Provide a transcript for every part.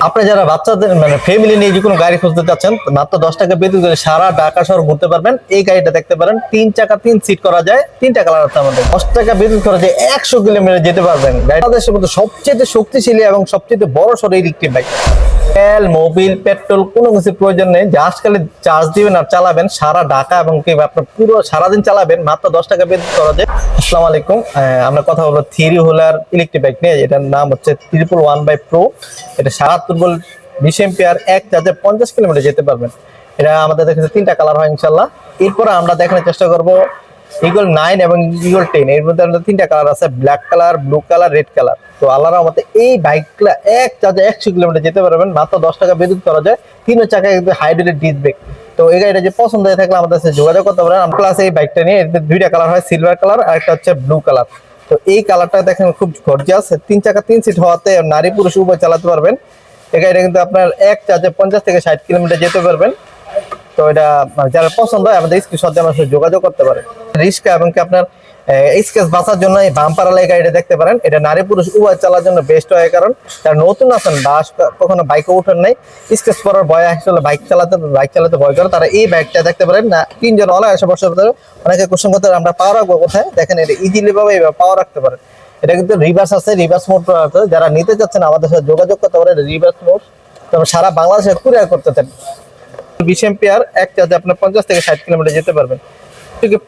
আপনি যারা বাচ্চাদের মানে ফ্যামিলি নিয়ে যে কোনো গাড়ি খুঁজতে চাচ্ছেন, মাত্র 10 টাকা বেতন করে সারা ঢাকা শহর ঘুরতে পারবেন। এই গাড়িটা দেখতে পারেন, 3 চাকা 3 সিট করা যায়, 3টা কালার আছে আমাদের। 10 টাকা বেতন করা যায় 100 কিলোমিটার যেতে পারবেন। গাড়িটা দেশের মধ্যে সবচেয়ে শক্তিশালী এবং সবচেয়ে বড় সড়ো ইলেকট্রিক বাইক। তেল, মোবিল, পেট্রোল কোনো কিছু প্রয়োজন নেই, জাস্ট খালি চার্জ দিবেন আর চালাবেন সারা ঢাকা এবং কি আপনার পুরো সারাদিন চালাবেন। মাত্র 10 টাকা বেতন করা যায়। আসসালামু আলাইকুম, আমরা কথা বলবো থ্রি হুইলার ইলেকট্রিক বাইক নিয়ে। এটার নাম হচ্ছে 111 প্রো। এটা 77 ভোল্ট 20 এম্পিয়ার, এক চার্জে 50 কিলোমিটার যেতে পারবেন। এটা আমাদের দেখেছে 3টা কালার হয় ইনশাল্লাহ। এরপরে আমরা দেখানোর চেষ্টা করবো ইগল 9 এবং ইগল 10। এর মধ্যে 3টা কালার আছে, black colour, blue colour, red colour. তো আল্লাহর রহমতে এই বাইকগুলা এক চার্জে 100 কিলোমিটার যেতে পারবেন। মাত্র 10 টাকা বিদ্যুৎ করা যায়, 3 চাকায় কিন্তু হাইড্রোলিক ডিস্ক ব্রেক। তো এই গাড়িটা যে পছন্দ হয়ে থাকলে আমাদের সাথে যোগাযোগ করতে পারেন। প্লাস এই বাইকটা নিয়ে এর 2টা কালার হয়, সিলভার কালার আর একটা হচ্ছে ব্লু কালার। তো এই কালারটা দেখেন খুব গর্জিয়াস। 3 চাকা 3 সিট হওয়াতে নারী পুরুষ উভয় চালাতে পারবেন। এই গাড়িটা কিন্তু আপনার এক চার্জে 50 থেকে 60 কিলোমিটার যেতে পারবেন। তো এটা যারা পছন্দ হয় আমাদের স্ক্রিনশট দিয়ে আমার সাথে যোগাযোগ করতে পারেন। রিস্কা এবং কি আপনার স্কেচ বাঁচার জন্য এই বাম্পার আলাই গাড়িটা দেখতে পারেন। এটা নারী পুরুষ উভয় চালার জন্য বেস্ট হয়, কারণ যারা নতুন আছেন বা কখনো বাইকে উঠেন নাই, স্কেচ করার ভয় আসলে বাইক চালাতে ভয় করে, তারা এই বাইকটা দেখতে পারেন। না 3 জন হলে 100 বছর ভিতরে অনেকে কোশ্চেন করতে আমরা পাওয়ার রাখবো কোথায়, দেখেন এটা ইজিলি ভাবে পাওয়ার রাখতে পারেন। এটা কিন্তু রিভার্স আছে, রিভার্স মোড আছে। যারা নিতে চাচ্ছেন আমাদের সাথে যোগাযোগ করতে পারেন। রিভার্স মোড তবে সারা বাংলাদেশে কুরিয়ার করতে চান। 20 এম্পিয়ার, এক চার্জে আপনার 50 থেকে 60 কিলোমিটার যেতে পারবেন।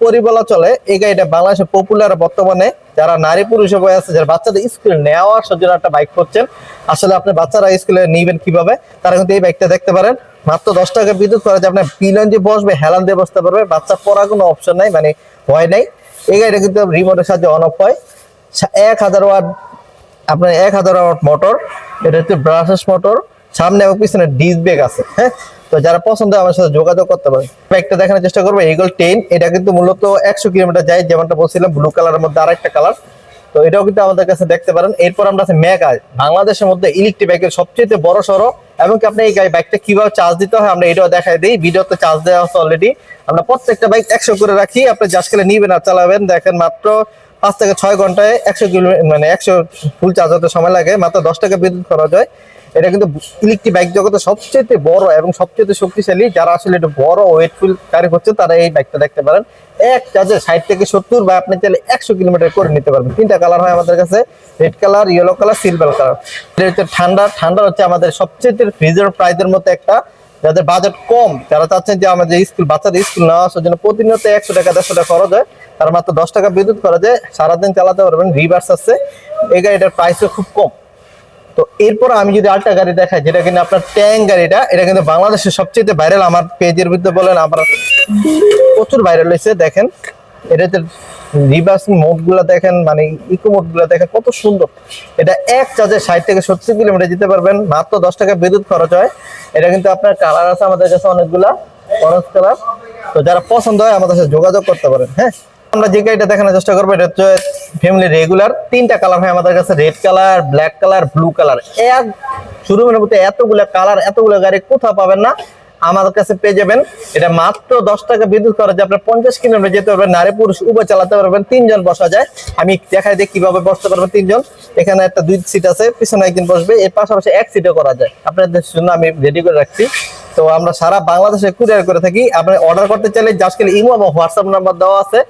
পরিবলা চলে এই গাড়িটা বাংলাদেশে পপুলার বর্তমানে। যারা নারী পুরুষ উভয় আছে, যারা বাচ্চাদের স্কুলে নেওয়ার জন্য একটা বাইক করছেন, আসলে আপনি বাচ্চারা স্কুলে নিবেন কিভাবে, তারা কিন্তু এই বাইকটা দেখতে পারেন। মাত্র 10 টাকা বিদ্যুৎ করা যায়, আপনার পিলন দিয়ে বসবে, হেলান দিয়ে বসতে পারবে, বাচ্চা পড়ার কোনো অপশন নাই, মানে ভয় নাই। এই গাড়িটা কিন্তু রিমোটের সাহায্যে অন অফ হয়। 1000 ওয়াট আপনার 1000 ওয়াট মোটর। এটা হচ্ছে ব্রাশাস মোটর, সামনে এবং পিছনে ডিস্ক ব্রেক আছে। হ্যাঁ, তো যারা পছন্দ হয় আমার সাথে যোগাযোগ করতে পারেন। বাইকটা দেখানোর চেষ্টা করবো ইগল 10। এটা কিন্তু মূলত 100 কিলোমিটার যায়, যেমনটা বলছিলাম ব্লু কালারের মধ্যে আরেকটা কালার। তো এটাও কিন্তু আমাদের কাছে দেখতে পারেন। এরপর আমরা আছে মেগা, বাংলাদেশের মধ্যে ইলেকট্রিক বাইকের সবচেয়ে বড় সড়ো। এবং কি আপনি এই বাইকটা কিভাবে চার্জ দিতে হয় আমরা এটাও দেখাই দিই। ভিডিওতে চার্জ দেওয়া আছে অলরেডি। আমরা প্রত্যেকটা বাইক 100 করে রাখি, আপনি জাস্ট খেলে নিবেন আর চালাবেন। দেখেন মাত্র 5 থেকে 6 ঘন্টায় 100 কিলোমিটার মানে 100 ফুল চার্জ হতে সময় লাগে। মাত্র 10 টাকা বিদ্যুৎ খরচ হয়। এটা কিন্তু ইলেকট্রিক বাইক জগতে সবচেয়ে বড় এবং সবচেয়ে শক্তিশালী। যারা আসলে একটু বড় ওয়েটফুল গাড়ি করছে তারা এই বাইকটা দেখতে পারেন। এক চার্জে 60 থেকে 70 বা আপনি চাইলে 100 কিলোমিটার করে নিতে পারবেন। 3টা কালার হয় আমাদের কাছে, red colour, yellow colour, silver colour. এটা হচ্ছে ঠান্ডা হচ্ছে আমাদের সবচেয়ে রিজনেবল প্রাইসের মধ্যে একটা। যাদের বাজেট কম, যারা চাচ্ছেন যে আমাদের স্কুল বাচ্চাদের স্কুল নেওয়া আসার জন্য প্রতিনিয়ত 100 টাকা 150 টাকা খরচ হয়, তারা মাত্র 10 টাকা বিদ্যুৎ খরচে সারাদিন চালাতে পারবেন। রিভার্স আছে, এই গাড়িটার প্রাইসও খুব কম। তো এরপর আমি যদি আরেকটা গাড়ি দেখাই, যেটা কিন্তু আপনার ট্যাঙ্ক গাড়িটা, এটা কিন্তু বাংলাদেশের সবচেয়ে ভাইরাল। আমার পেজের ভিতরে বলেন আমার প্রচুর ভাইরাল হয়েছে। দেখেন এটাতে রিভার্স মোড গুলা দেখেন, মানে ইকো মোড গুলা দেখেন কত সুন্দর। এটা এক চার্জে 60 থেকে 70 কিলোমিটার যেতে পারবেন। মাত্র 10 টাকা বিদ্যুৎ খরচ হয়। এটা কিন্তু আপনার কালার আছে আমাদের কাছে অনেকগুলা, অরেঞ্জ কালার। তো যারা পছন্দ হয় আমাদের সাথে যোগাযোগ করতে পারেন। হ্যাঁ, আমরা যে গাড়িটা দেখানোর চেষ্টা করবো এটা হচ্ছে ফ্যামিলি রেগুলার। 3টা কালার হয় আমাদের কাছে, red colour, black colour, blue colour. এক শোরুমের মধ্যে এতগুলো কালার, এতগুলো গাড়ি কোথাও পাবেন না, আমাদের কাছে পেয়ে যাবেন। এটা মাত্র 10 টাকা বিদ্যুৎ খরচে আপনার 50 কিলোমিটার যেতে পারবেন। নারী পুরুষ উভয় চালাতে পারবেন। 3 জন বসা যায়। আমি দেখাই দিই কিভাবে বসতে পারবেন 3 জন। এখানে একটা 2 সিট আছে, পিছনে একজন বসবে, এর পাশাপাশি 1 সিটও করা যায়। আপনাদের জন্য আমি রেডি করে রাখছি। তো আমরা সারা বাংলাদেশে কুরিয়ার করে থাকি। আপনি অর্ডার করতে চাইলে জাস্ট ইমো এবং হোয়াটসঅ্যাপ নাম্বার দেওয়া আছে,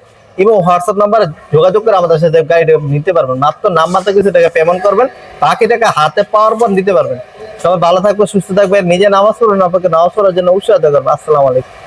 এবং হোয়াটসঅ্যাপ নাম্বারে যোগাযোগ করে আমাদের সাথে গাড়িটা নিতে পারবেন। মাত্র নাম্বারতে কিছু টাকা পেমেন্ট করবেন, বাকি টাকা হাতে পাওয়ার পর নিতে পারবেন। সবাই ভালো থাকবে, সুস্থ থাকবে, নিজে নামাজ পড়বেন, আপনাকে নামাজ পড়ার জন্য উৎসাহ করবেন। আসসালামু আলাইকুম।